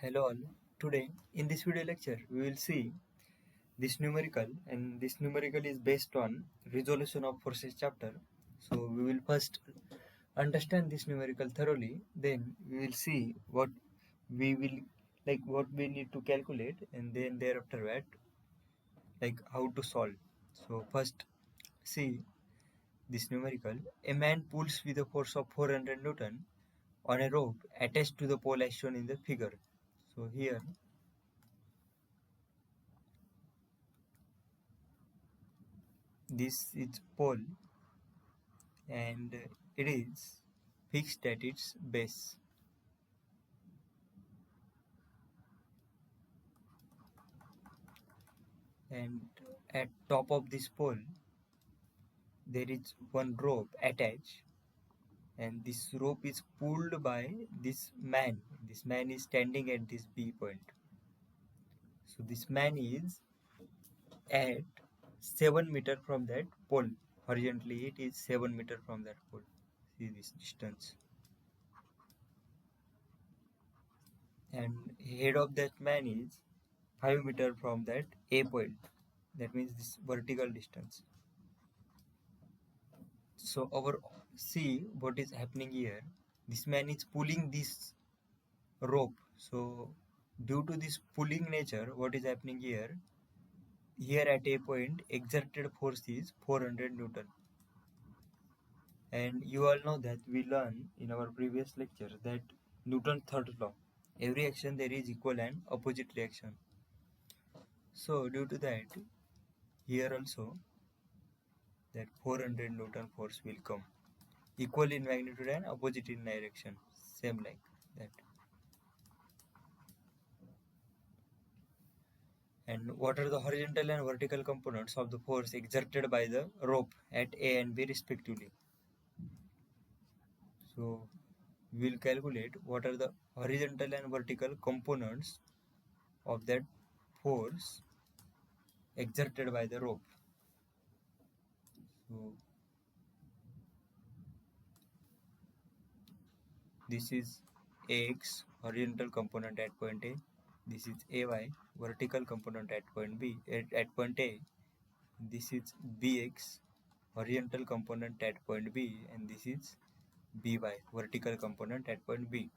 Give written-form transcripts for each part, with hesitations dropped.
Hello all. Today in this video lecture we will see this numerical, and this numerical is based on resolution of forces chapter. So we will first understand this numerical thoroughly, then we will see what we will what we need to calculate, and then thereafter how to solve. So first see this numerical. A man pulls with a force of 400 Newton on a rope attached to the pole as shown in the figure. So here this is pole, and it is fixed at its base, and at top of this pole there is one rope attached, and this rope is pulled by this man is standing at this B point. So this man is at 7 meter from that pole. Horizontally it is 7 meter from that pole. See this distance, and head of that man is 5 meter from that A point. That means this vertical distance. So our see what is happening here. This man is pulling this rope. So due to this pulling nature, what is happening here? Here at A point, exerted force is 400 Newton. And you all know that we learned in our previous lecture that Newton's third law. Every action there is equal and opposite reaction. So due to that, here also that 400 Newton force will come. Equal in magnitude and opposite in direction. Same like that. And what are the horizontal and vertical components of the force exerted by the rope at A and B respectively? So we will calculate what are the horizontal and vertical components of that force exerted by the rope. So this is AX, horizontal component at point A. This is AY, vertical component at point B, at point A. This is BX, horizontal component at point B, and this is BY, vertical component at point B.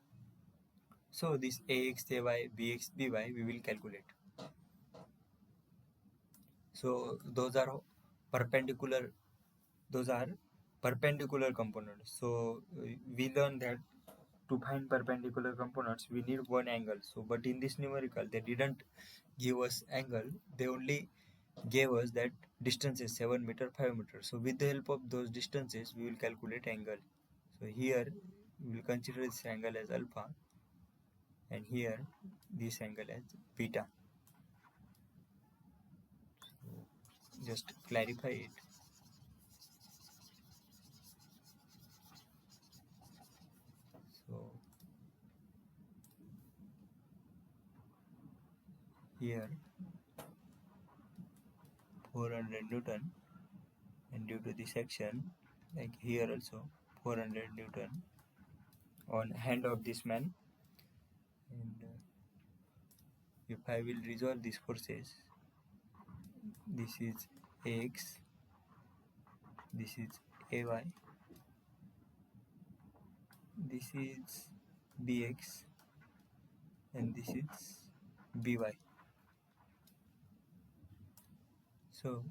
So this AX, AY, BX, BY we will calculate. So those are perpendicular components. So we learned that to find perpendicular components we need one angle. So but in this numerical they didn't give us angle, they only gave us that distances 7 meter, 5 meter. So with the help of those distances we will calculate angle. So here we will consider this angle as alpha, and here this angle as beta. So just clarify it. So here 400 Newton, and due to this action, like here also 400 Newton on hand of this man. And if I will resolve these forces, this is AX, this is AY, this is BX, and this is BY. So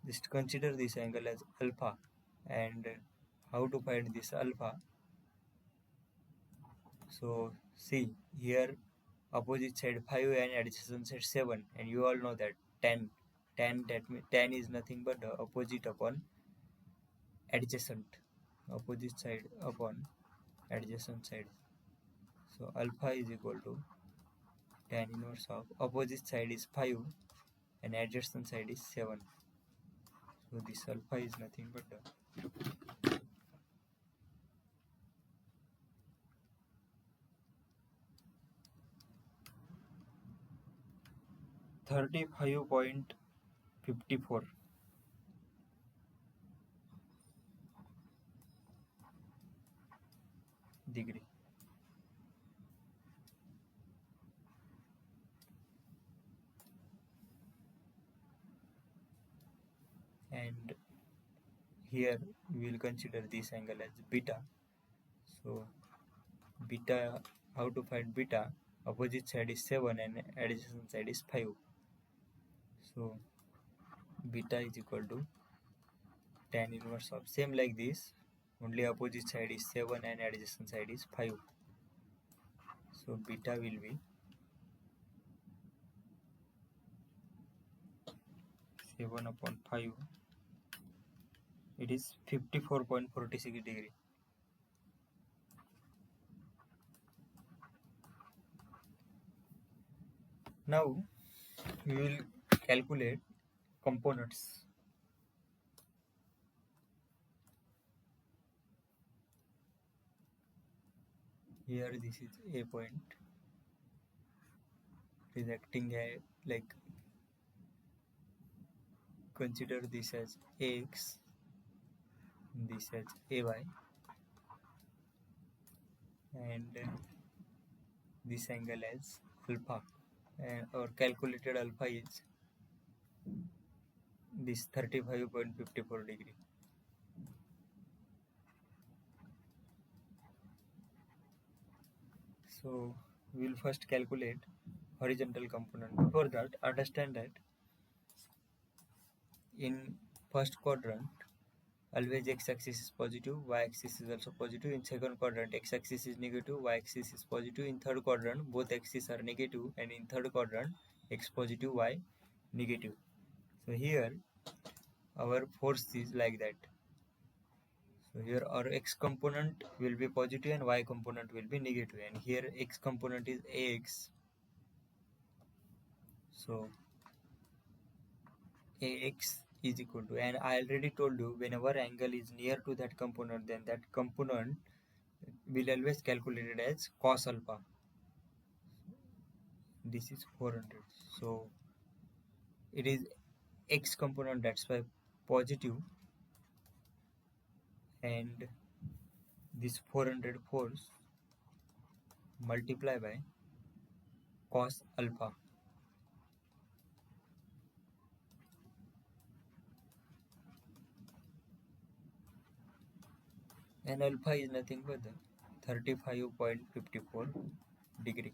just consider this angle as alpha, and how to find this alpha? So see here, opposite side 5 and adjacent side 7, and you all know that 10 that means 10 is nothing but the opposite upon adjacent, opposite side upon adjacent side. So alpha is equal to tan inverse of opposite side is 5 and adjacent side is 7. So this alpha is nothing but the 35.54 degree. here we will consider this angle as beta. So beta, how to find beta? Opposite side is 7 and adjacent side is 5. So beta is equal to tan inverse of, same like this, only opposite side is 7 and adjacent side is 5. So beta will be 7 upon 5. It is 54.46 degree. Now we will calculate components. Here this is a point. It is acting like, consider this as ax, this as ay, and this angle as alpha, and our calculated alpha is this 35.54 degree. So we will first calculate horizontal component. Before that, understand that in first quadrant always x-axis is positive, y-axis is also positive. In second quadrant x-axis is negative, y-axis is positive. In third quadrant both axes are negative, and in third quadrant x positive, y negative. So here our force is like that. So here our x component will be positive and y component will be negative, and here x component is ax. So ax is equal to, and I already told you, whenever angle is near to that component, then that component will always calculated as cos alpha. This is 400, so it is x component, that's why positive, and this 400 force multiply by cos alpha. And alpha is nothing but the 35.54 degree.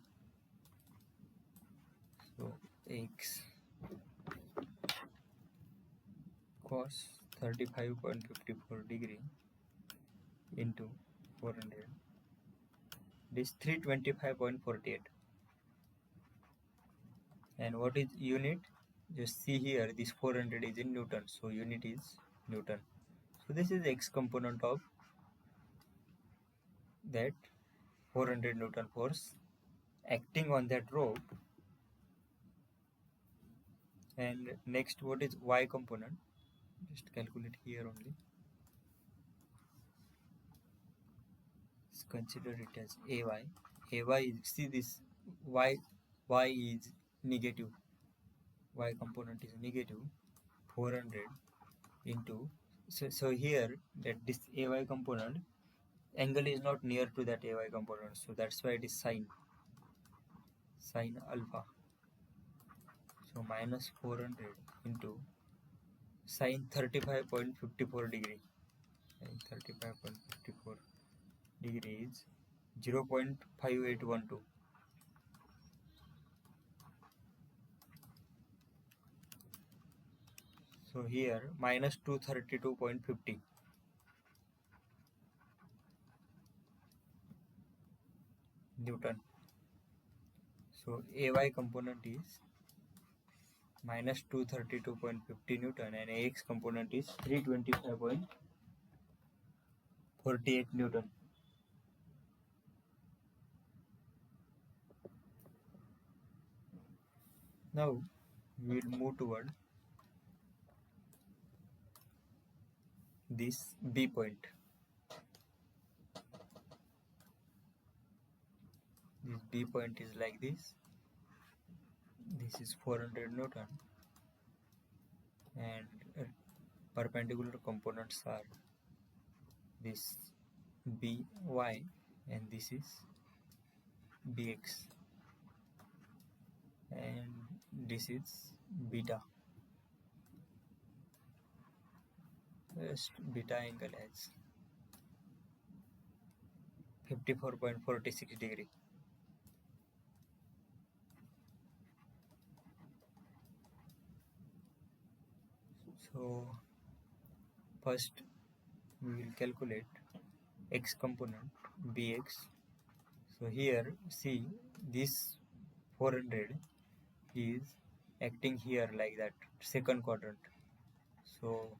So x cos 35.54 degree into 400, this 325.48. And what is unit? Just see here, this 400 is in Newton, so unit is Newton. So this is x component of that 400 Newton force acting on that rope. And next, what is y component? Just calculate here only. Let's consider it as ay. Ay is, see this y is negative, y component is negative, 400 into, so here that this ay component angle is not near to that ay component, so that's why it is sine alpha. So minus 400 into sine 35.54 degree. Sine 35.54 degree is 0.5812. So here minus 232.50. Newton. So ay component is minus 232.50 Newton, and ax component is 325.48 Newton. Now we will move toward this B point. This B point is like this. This is 400 Newton, and perpendicular components are this by, and this is bx, and this is beta. First beta angle as 54.46 degree. So first we will calculate x component bx. So here see this 400 is acting here like that, second quadrant. So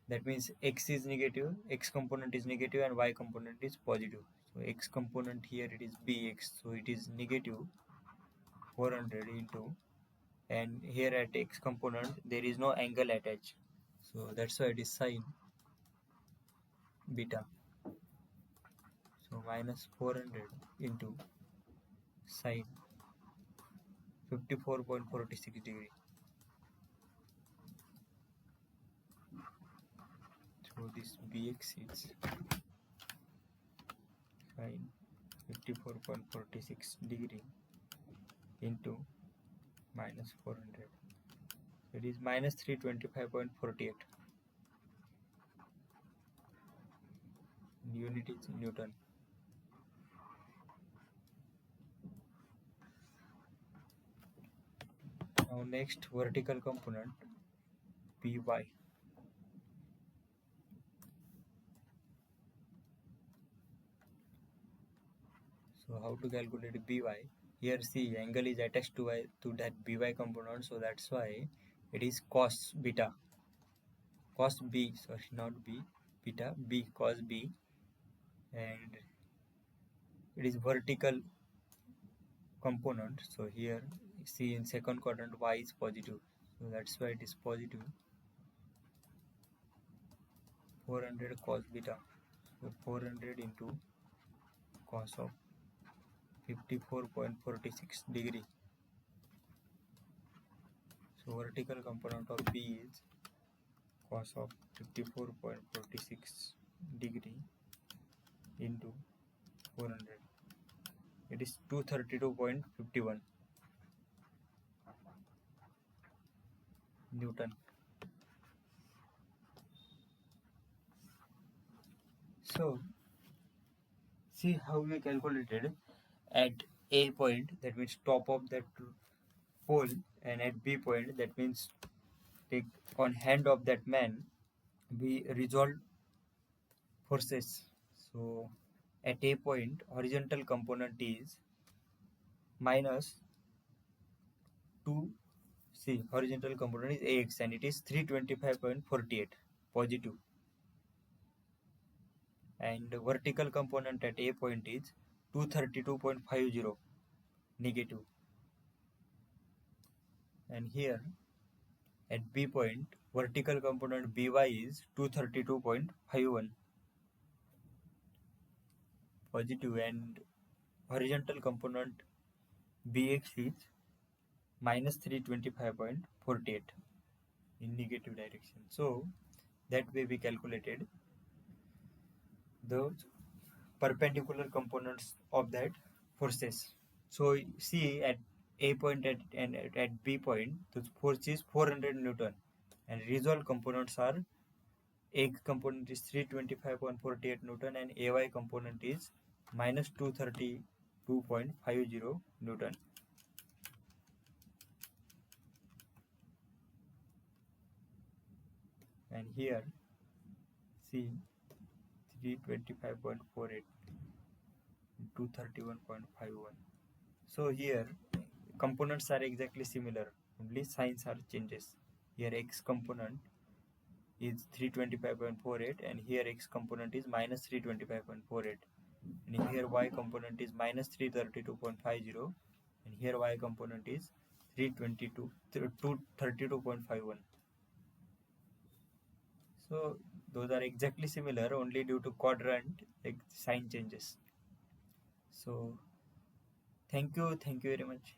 that means x is negative, x component is negative and y component is positive. So x component here it is bx, so it is negative 400 into, and here at x component there is no angle attached, so that's why it is sine beta. So minus 400 into sine 54.46 degree. So this bx is sine 54.46 degree into minus 400. It is minus 325.48. Unit is Newton. Now next vertical component by. So how to calculate by? Here see angle is attached to that by component, so that's why it is cos beta. Cos b, sorry, not b, beta, b cos b, and it is vertical component. So here see in second quadrant y is positive, so that's why it is positive 400 cos beta. So 400 into cos of 54.46 degree. So vertical component of b is cos of 54.46 degree into 400. It is 232.51 Newton. So see how we calculated at A point, that means top of that pole, and at B point, that means take on hand of that man, we resolve forces. So at A point, horizontal component is minus 2. See, horizontal component is AX and it is 325.48 positive, and the vertical component at A point is 232.50 negative, and here at B point vertical component BY is 232.51 positive, and horizontal component BX is minus 325.48 in negative direction. So that way we calculated the perpendicular components of that forces. So see at A point and at B point, the force is 400 Newton, and resolved components are A component is 325.48 Newton and AY component is minus 232.50 Newton. And here see 325.48 231.51. So here components are exactly similar, only signs are changes. Here x component is 325.48 and here x component is minus 325.48, and here y component is minus 332.50, and here y component is 232.51. So those are exactly similar, only due to quadrant like sign changes. So thank you very much.